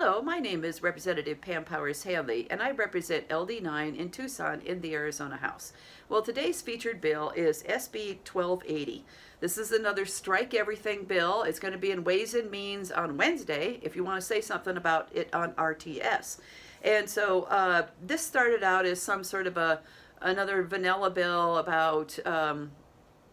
Hello, my name is Representative Pam Powers Haley, and I represent LD9 in Tucson in the Arizona House. Well, today's featured bill is SB 1280. This is another strike everything bill. It's going to be in Ways and Means on Wednesday if you want to say something about it on RTS. And so this started out as some sort of another vanilla bill about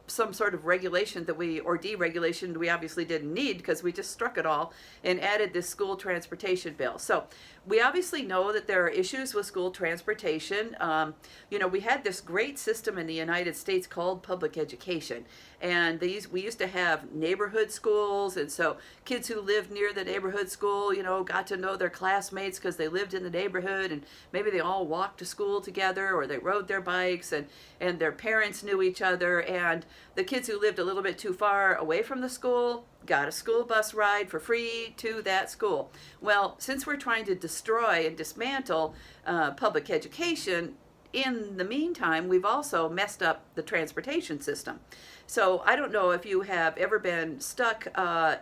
some sort of regulation that or deregulation we obviously didn't need because we just struck it all and added this school transportation bill. So we obviously know that there are issues with school transportation. We had this great system in the United States called public education, and we used to have neighborhood schools, and so kids who lived near the neighborhood school, got to know their classmates because they lived in the neighborhood, and maybe they all walked to school together or they rode their bikes, and their parents knew each other, and the kids who lived a little bit too far away from the school got a school bus ride for free to that school. Well, since we're trying to destroy and dismantle public education, in the meantime, we've also messed up the transportation system. So I don't know if you have ever been stuck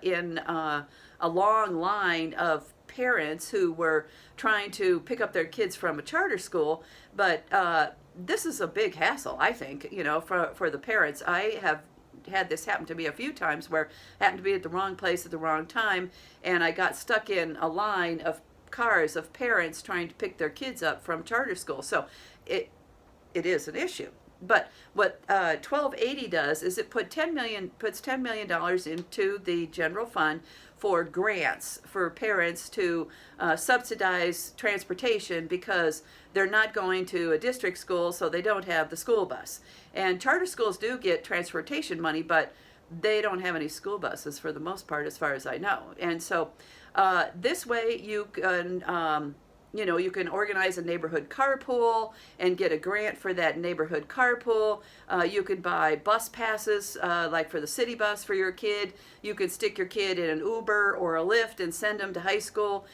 in a long line of parents who were trying to pick up their kids from a charter school, but this is a big hassle, I think, for the parents. I have had this happen to me a few times where I happened to be at the wrong place at the wrong time, and I got stuck in a line of cars of parents trying to pick their kids up from charter school. So it is an issue. But what 1280 does is it puts $10 million into the general fund for grants for parents to subsidize transportation because they're not going to a district school, so they don't have the school bus. And charter schools do get transportation money, but they don't have any school buses for the most part, as far as I know. And so this way you can you can organize a neighborhood carpool and get a grant for that neighborhood carpool. You could buy bus passes, like for the city bus for your kid. You could stick your kid in an Uber or a Lyft and send them to high school,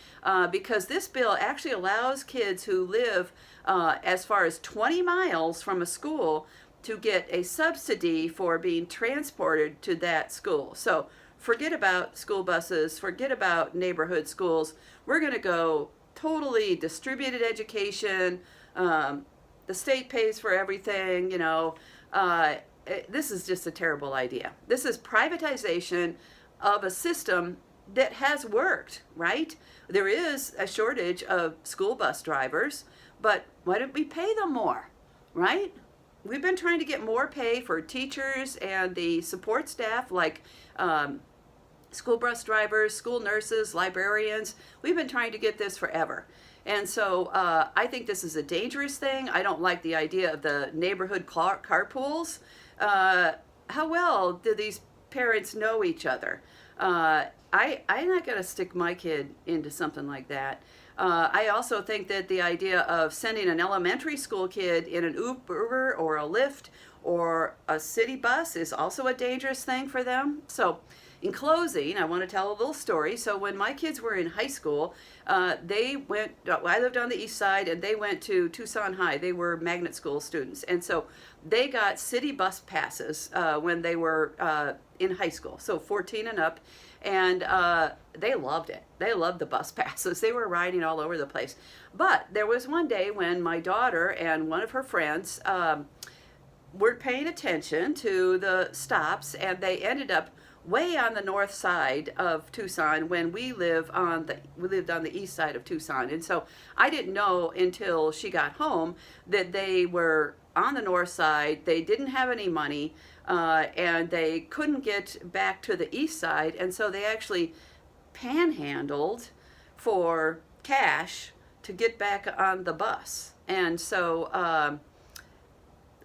because this bill actually allows kids who live as far as 20 miles from a school to get a subsidy for being transported to that school. So forget about school buses, forget about neighborhood schools. We're going to go totally distributed education. The state pays for everything. This is just a terrible idea. This is privatization of a system that has worked, right? There is a shortage of school bus drivers, but why don't we pay them more, right? We've been trying to get more pay for teachers and the support staff, like school bus drivers, school nurses, librarians. We've been trying to get this forever. And so I think this is a dangerous thing. I don't like the idea of the neighborhood carpools. How well do these parents know each other? I'm not going to stick my kid into something like that. I also think that the idea of sending an elementary school kid in an Uber or a Lyft or a city bus is also a dangerous thing for them. So in closing, I want to tell a little story. So when my kids were in high school, I lived on the east side, and they went to Tucson High. They were magnet school students. And so they got city bus passes when they were in high school, so 14 and up. And they loved it. They loved the bus passes. They were riding all over the place. But there was one day when my daughter and one of her friends weren't paying attention to the stops, and they ended up way on the north side of Tucson when we lived on the east side of Tucson. And so I didn't know until she got home that they were on the north side. They didn't have any money, and they couldn't get back to the east side, and so they actually panhandled for cash to get back on the bus. And so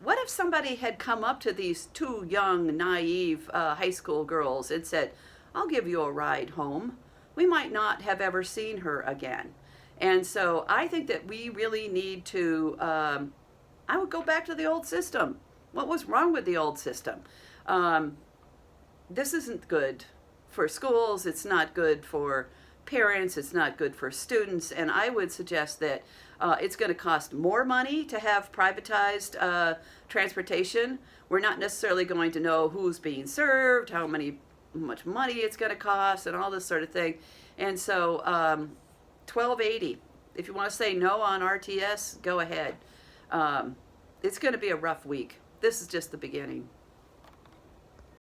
what if somebody had come up to these two young, naive high school girls and said, "I'll give you a ride home"? We might not have ever seen her again. And so I think that we really need to, I would go back to the old system. What was wrong with the old system? This isn't good for schools. It's not good for parents. It's not good for students. And I would suggest that it's going to cost more money to have privatized transportation. We're not necessarily going to know who's being served, how much money it's going to cost, and all this sort of thing. And so 1280. If you want to say no on RTS, go ahead. It's going to be a rough week. This is just the beginning.